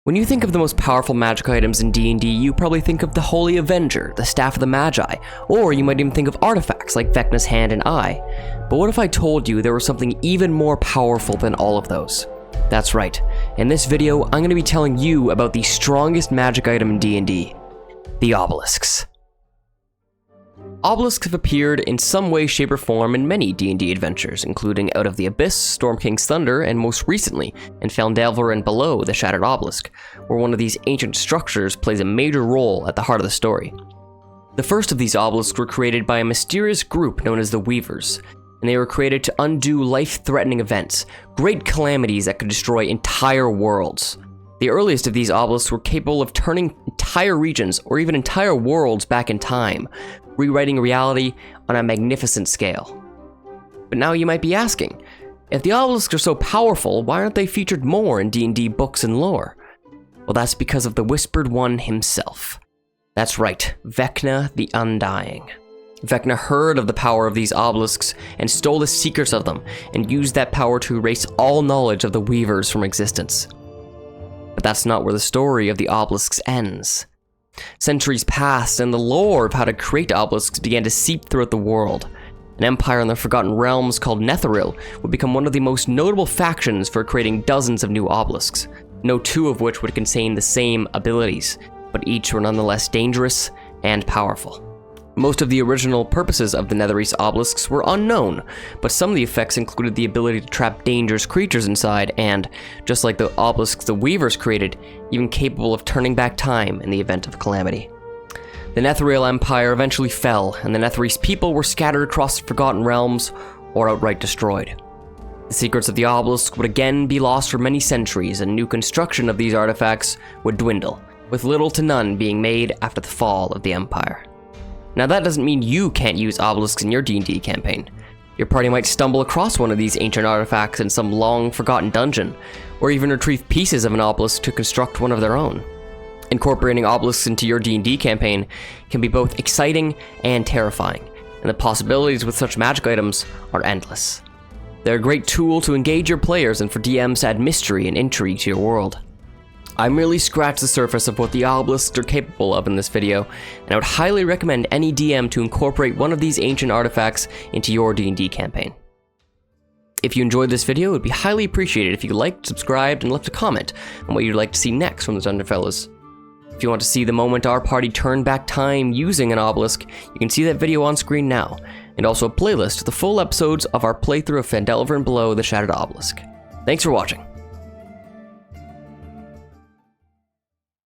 When you think of the most powerful magic items in D&D, you probably think of the Holy Avenger, the Staff of the Magi, or you might even think of artifacts like Vecna's Hand and Eye. But what if I told you there was something even more powerful than all of those? That's right. In this video, I'm going to be telling you about the strongest magic item in D&D, the Obelisks. Obelisks have appeared in some way, shape, or form in many D&D adventures, including Out of the Abyss, Storm King's Thunder, and most recently, in Phandelver and Below, the Shattered Obelisk, where one of these ancient structures plays a major role at the heart of the story. The first of these obelisks were created by a mysterious group known as the Weavers, and they were created to undo life-threatening events, great calamities that could destroy entire worlds. The earliest of these obelisks were capable of turning entire regions, or even entire worlds, back in time, rewriting reality on a magnificent scale. But now you might be asking, if the obelisks are so powerful, why aren't they featured more in D&D books and lore? Well, that's because of the Whispered One himself. That's right, Vecna the Undying. Vecna heard of the power of these obelisks and stole the secrets of them, and used that power to erase all knowledge of the Weavers from existence. But that's not where the story of the obelisks ends. Centuries passed, and the lore of how to create obelisks began to seep throughout the world. An empire in the Forgotten Realms called Netheril would become one of the most notable factions for creating dozens of new obelisks, no two of which would contain the same abilities, but each were nonetheless dangerous and powerful. Most of the original purposes of the Netherese obelisks were unknown, but some of the effects included the ability to trap dangerous creatures inside and, just like the obelisks the Weavers created, even capable of turning back time in the event of calamity. The Netheril Empire eventually fell, and the Netherese people were scattered across the Forgotten Realms or outright destroyed. The secrets of the obelisk would again be lost for many centuries, and new construction of these artifacts would dwindle, with little to none being made after the fall of the Empire. Now that doesn't mean you can't use obelisks in your D&D campaign. Your party might stumble across one of these ancient artifacts in some long-forgotten dungeon, or even retrieve pieces of an obelisk to construct one of their own. Incorporating obelisks into your D&D campaign can be both exciting and terrifying, and the possibilities with such magic items are endless. They're a great tool to engage your players and for DMs to add mystery and intrigue to your world. I merely scratched the surface of what the obelisks are capable of in this video, and I would highly recommend any DM to incorporate one of these ancient artifacts into your D&D campaign. If you enjoyed this video, it would be highly appreciated if you liked, subscribed, and left a comment on what you'd like to see next from the DungeonFellas. If you want to see the moment our party turned back time using an obelisk, you can see that video on screen now, and also a playlist of the full episodes of our playthrough of Phandelver and Below, the Shattered Obelisk. Thanks for watching.